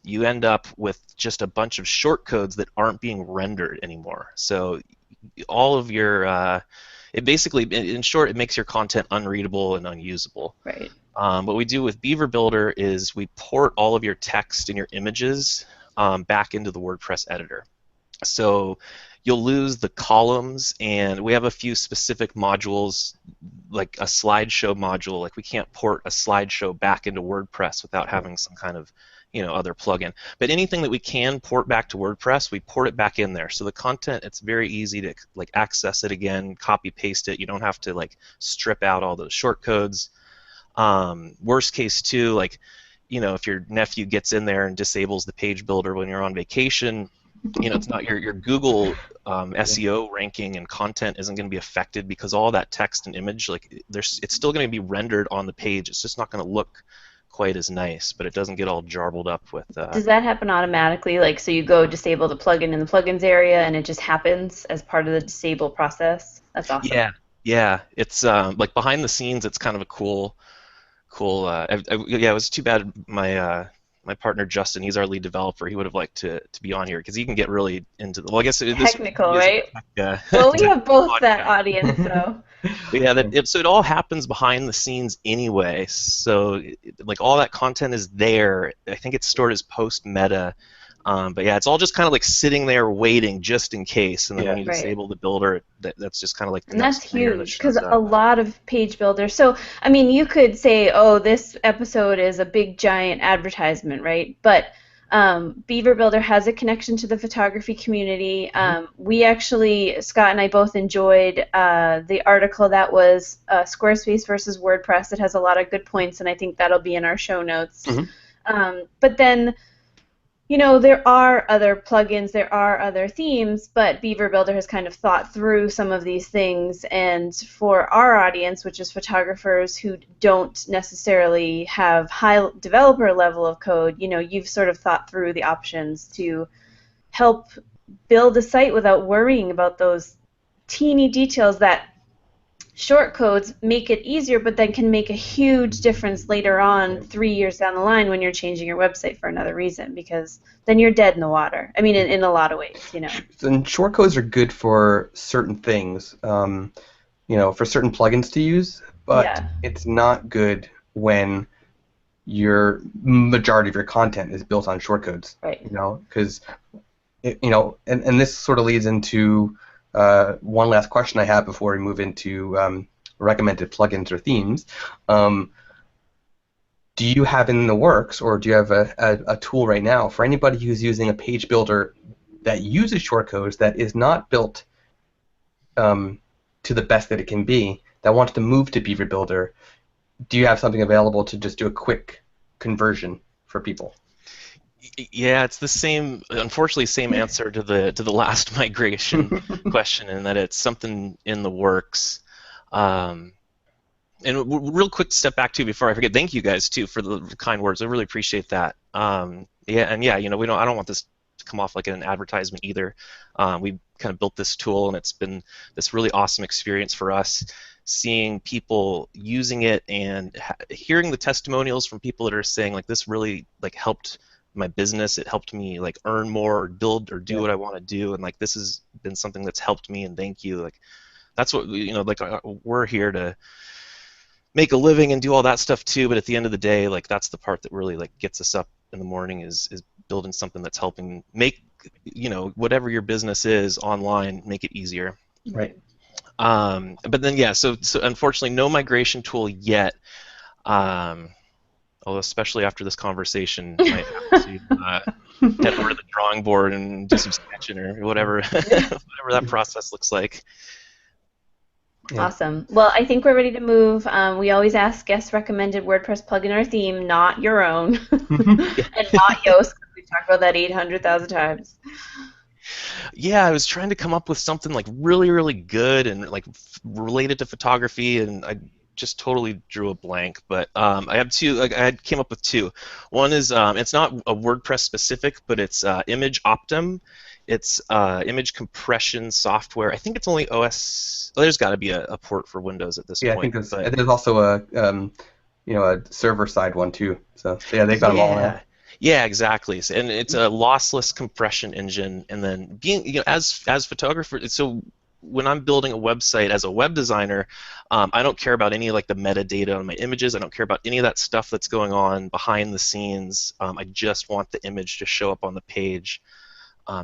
you end up with just a bunch of shortcodes that aren't being rendered anymore. So all of your it basically, in short, it makes your content unreadable and unusable. Right. What we do with Beaver Builder is we port all of your text and your images back into the WordPress editor. So you'll lose the columns, and we have a few specific modules, like a slideshow module. Like we can't port a slideshow back into WordPress without having some kind of other plugin. But anything that we can port back to WordPress, we port it back in there. So the content, it's very easy to like access it again, copy paste it. You don't have to like strip out all those short codes. Worst case too, like if your nephew gets in there and disables the page builder when you're on vacation, it's not your Google SEO ranking and content isn't going to be affected because all that text and image, like it's still going to be rendered on the page. It's just not going to look quite as nice, but it doesn't get all jarbled up with. Does that happen automatically? Like, so you go disable the plugin in the plugins area, and it just happens as part of the disable process? That's awesome. Yeah. It's like behind the scenes. It's kind of a cool. It was too bad my partner Justin, he's our lead developer. He would have liked to be on here because he can get really into the. Well, I guess technical, right? Well, we have both that audience, so. So it all happens behind the scenes anyway. So like all that content is there. I think it's stored as post meta. But yeah, it's all just kind of like sitting there waiting just in case, and then when you disable the builder, that's just kind of like the next that's huge because a lot of page builders. So I mean, you could say, oh, this episode is a big giant advertisement, right? But Beaver Builder has a connection to the photography community. We actually, Scott and I both enjoyed the article that was Squarespace versus WordPress. It has a lot of good points, and I think that'll be in our show notes. But then. There are other plugins, there are other themes, but Beaver Builder has kind of thought through some of these things, and for our audience, which is photographers who don't necessarily have high developer level of code, you've sort of thought through the options to help build a site without worrying about those teeny details that short codes make it easier, but then can make a huge difference later on 3 years down the line when you're changing your website for another reason, because then you're dead in the water. I mean, in a lot of ways, And short codes are good for certain things, for certain plugins to use, but it's not good when your majority of your content is built on short codes. Right. Because, and this sort of leads into one last question I have before we move into recommended plugins or themes. Do you have in the works, or do you have a tool right now for anybody who's using a page builder that uses shortcodes that is not built to the best that it can be, that wants to move to Beaver Builder? Do you have something available to just do a quick conversion for people? Yeah, it's the same. Unfortunately, same answer to the last migration question, in that it's something in the works. And real quick step back too before I forget. Thank you guys too for the kind words. I really appreciate that. We don't. I don't want this to come off like an advertisement either. We kind of built this tool, and it's been this really awesome experience for us. Seeing people using it and hearing the testimonials from people that are saying like this really like helped my business, it helped me like earn more or build or do what I want to do, and like this has been something that's helped me, and thank you. Like that's what we're here to make a living and do all that stuff too, but at the end of the day, like that's the part that really like gets us up in the morning is building something that's helping make whatever your business is online, make it easier. Right. But then so unfortunately no migration tool yet. Although especially after this conversation, I might have to head over to the drawing board and do some sketching or whatever that process looks like. Yeah. Awesome. Well, I think we're ready to move. We always ask guest recommended WordPress plugin or theme, not your own, and not Yoast, because we've talked about that 800,000 times. Yeah, I was trying to come up with something like really, really good and like related to photography, and I just totally drew a blank. But I have two. I came up with two. One is it's not a WordPress specific, but it's Image Optim. It's image compression software. I think it's only OS. Well, there's got to be a port for Windows at this point. I think there's also a server side one too. So yeah, they got them all now. Yeah, exactly. And it's a lossless compression engine. And then being as photographers, so when I'm building a website as a web designer, I don't care about any like the metadata on my images. I don't care about any of that stuff that's going on behind the scenes. I just want the image to show up on the page.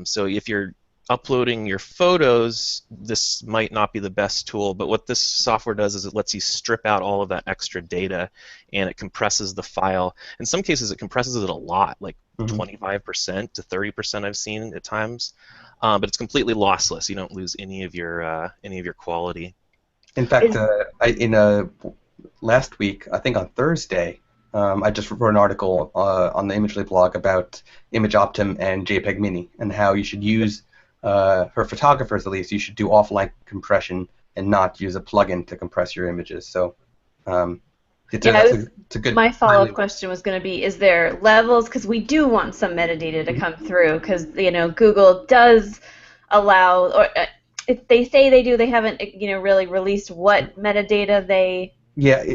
So if you're uploading your photos, this might not be the best tool, but what this software does is it lets you strip out all of that extra data, and it compresses the file. In some cases, it compresses it a lot, like 25% to 30% I've seen at times, but it's completely lossless. You don't lose any of your quality. In fact, last week, I think on Thursday, I just wrote an article on the Imagely blog about ImageOptim and JPEG Mini and how you should use, for photographers at least, you should do offline compression and not use a plugin to compress your images. So it's a good. My follow-up question was going to be: is there levels? Because we do want some metadata to come through. Because Google does allow, or if they say they do, they haven't really released what metadata they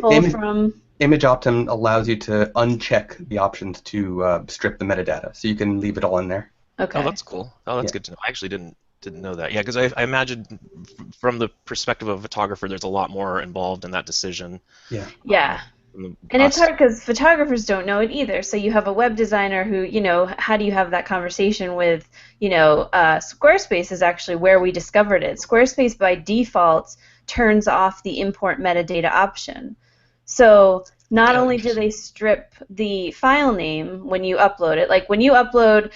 pull from. ImageOptim allows you to uncheck the options to strip the metadata, so you can leave it all in there. Okay. Oh, that's cool. Oh, that's good to know. I actually didn't know that. Yeah, because I imagine from the perspective of a photographer, there's a lot more involved in that decision. Yeah. Yeah. And it's hard because photographers don't know it either. So you have a web designer who, how do you have that conversation with, Squarespace is actually where we discovered it. Squarespace by default turns off the import metadata option. So not only do they strip the file name when you upload it, like when you upload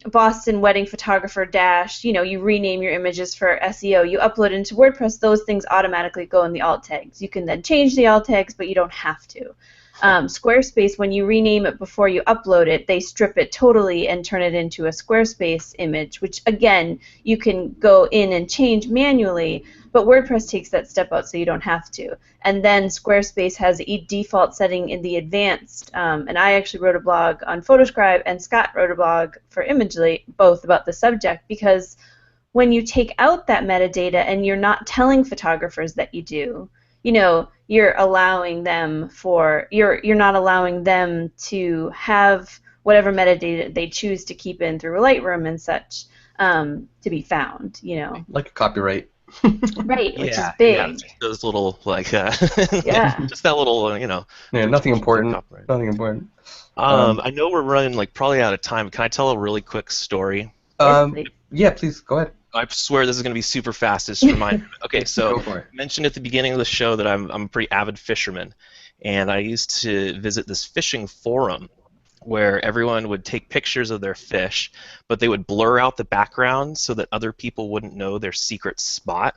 Boston Wedding Photographer dash, you rename your images for SEO, you upload into WordPress, those things automatically go in the alt tags. You can then change the alt tags, but you don't have to. Squarespace, when you rename it before you upload it, they strip it totally and turn it into a Squarespace image, which, again, you can go in and change manually, but WordPress takes that step out so you don't have to. And then Squarespace has a default setting in the advanced, and I actually wrote a blog on Photoscribe, and Scott wrote a blog for Imagely, both about the subject, because when you take out that metadata and you're not telling photographers that you do, you're allowing them you're not allowing them to have whatever metadata they choose to keep in through Lightroom and such to be found, Like a copyright. Right, which is big. Yeah, those little just that little Yeah, nothing important. Nothing important. I know we're running probably out of time. Can I tell a really quick story? Yeah, please go ahead. I swear this is going to be super fast. Just remind. Okay, so I mentioned at the beginning of the show that I'm a pretty avid fisherman, and I used to visit this fishing forum where everyone would take pictures of their fish, but they would blur out the background so that other people wouldn't know their secret spot.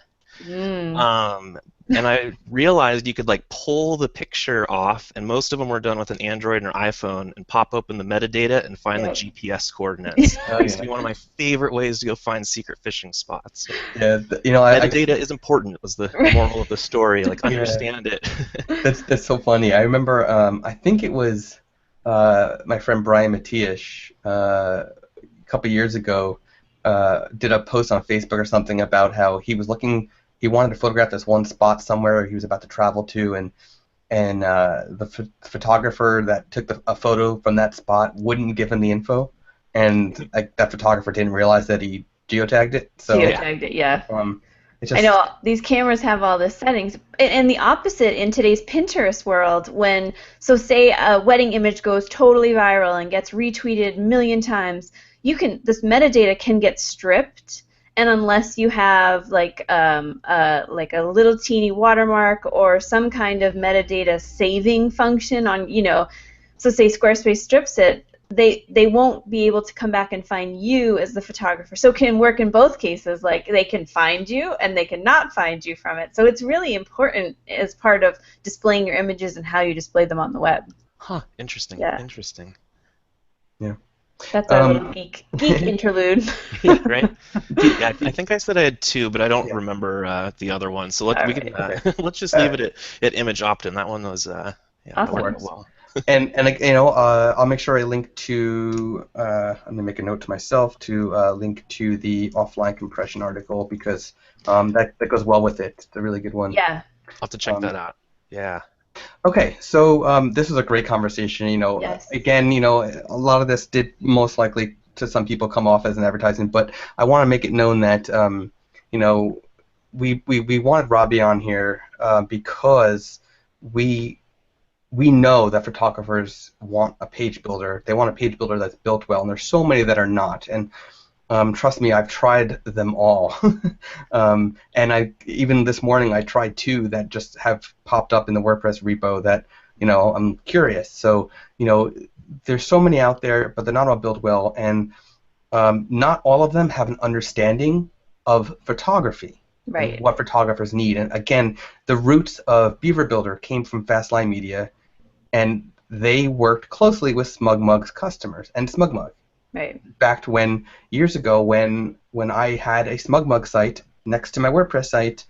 And I realized you could pull the picture off, and most of them were done with an Android or iPhone, and pop open the metadata and find the GPS coordinates. That used to be one of my favorite ways to go find secret fishing spots. Yeah, metadata is important. Was the moral of the story. Understand it. That's so funny. I remember. I think it was my friend Brian Matiash a couple years ago did a post on Facebook or something about how he was looking. He wanted to photograph this one spot somewhere he was about to travel to, and the photographer that took a photo from that spot wouldn't give him the info, and that photographer didn't realize that he geotagged it. So geotagged it, yeah. I know these cameras have all the settings, and the opposite in today's Pinterest world. Say a wedding image goes totally viral and gets retweeted a million times, this metadata can get stripped. And unless you have a little teeny watermark or some kind of metadata saving function on, so say Squarespace strips it, they won't be able to come back and find you as the photographer. So it can work in both cases. They can find you and they can not find you from it. So it's really important as part of displaying your images and how you display them on the web. Huh. Interesting. Yeah. Interesting. Yeah. That's our little geek interlude. Right? Yeah, I think I said I had two, but I don't remember the other one. So let's just leave it at ImageOptim. That one was awesome. That went well. and I'll make sure I link to. I'm gonna make a note to myself to link to the offline compression article because that goes well with it. It's a really good one. Yeah. I'll have to check that out. Yeah. Okay, so this was a great conversation. Yes. Again, a lot of this did most likely to some people come off as an advertisement, but I want to make it known that we wanted Robby on here because we know that photographers want a page builder. They want a page builder that's built well, and there's so many that are not. And trust me, I've tried them all. And even this morning I tried 2 that just have popped up in the WordPress repo that, I'm curious. So, there's so many out there, but they're not all built well, and not all of them have an understanding of photography. Right. And what photographers need. And again, the roots of Beaver Builder came from Fastline Media, and they worked closely with SmugMug's customers and SmugMug. Right. Back to years ago when I had a SmugMug site next to my WordPress site,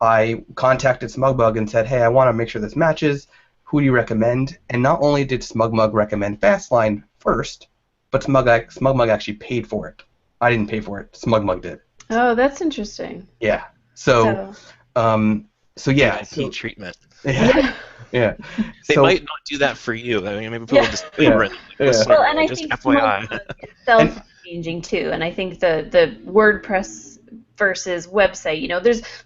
I contacted SmugMug and said, hey, I want to make sure this matches. Who do you recommend? And not only did SmugMug recommend Fastline first, but SmugMug actually paid for it. I didn't pay for it. SmugMug did. Oh, that's interesting. Yeah. So yeah. VIP treatment. Yeah. Yeah. They might not do that for you. I mean, maybe people just it. Well, and I just think FYI. itself is changing too, and I think the WordPress versus website,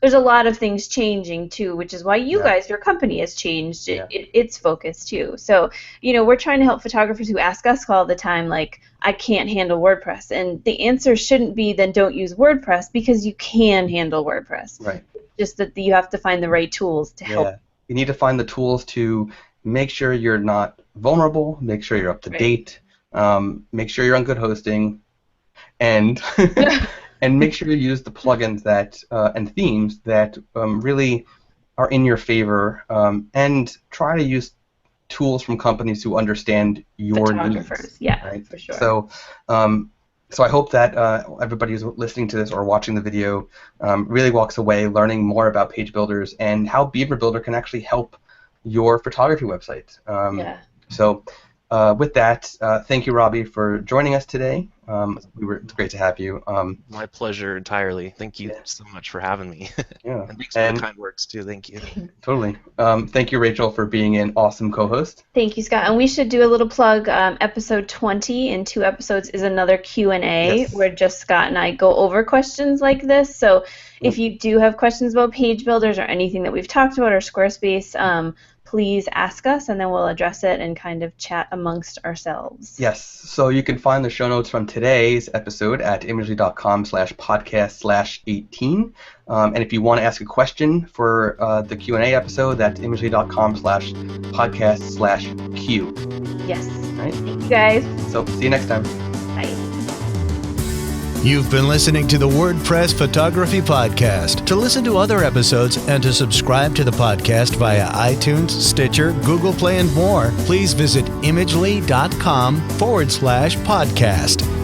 there's a lot of things changing too, which is why your company has changed its focus too. So, we're trying to help photographers who ask us all the time, like, I can't handle WordPress, and the answer shouldn't be then don't use WordPress, because you can handle WordPress. Right. Just that you have to find the right tools to help. You need to find the tools to make sure you're not vulnerable, make sure you're up to date, make sure you're on good hosting, and and make sure you use the plugins that and themes that really are in your favor, and try to use tools from companies who understand your needs. Yeah, right? For sure. So I hope that everybody who's listening to this or watching the video really walks away learning more about page builders and how Beaver Builder can actually help your photography website. So with that, thank you, Robby, for joining us today. It's great to have you. My pleasure entirely. Thank you so much for having me. Yeah. And thanks for the kind words too. Thank you. Totally. Thank you, Rachel, for being an awesome co-host. Thank you, Scott. And we should do a little plug. Episode 20 in 2 episodes is another Q&A where just Scott and I go over questions like this. So if you do have questions about page builders or anything that we've talked about or Squarespace, please ask us, and then we'll address it and kind of chat amongst ourselves. Yes. So you can find the show notes from today's episode at imagely.com/podcast/18. And if you want to ask a question for the Q&A episode, that's imagely.com/podcast/Q. Yes. All right. Thank you, guys. So see you next time. Bye. You've been listening to the WordPress Photography Podcast. To listen to other episodes and to subscribe to the podcast via iTunes, Stitcher, Google Play, and more, please visit imagely.com/podcast.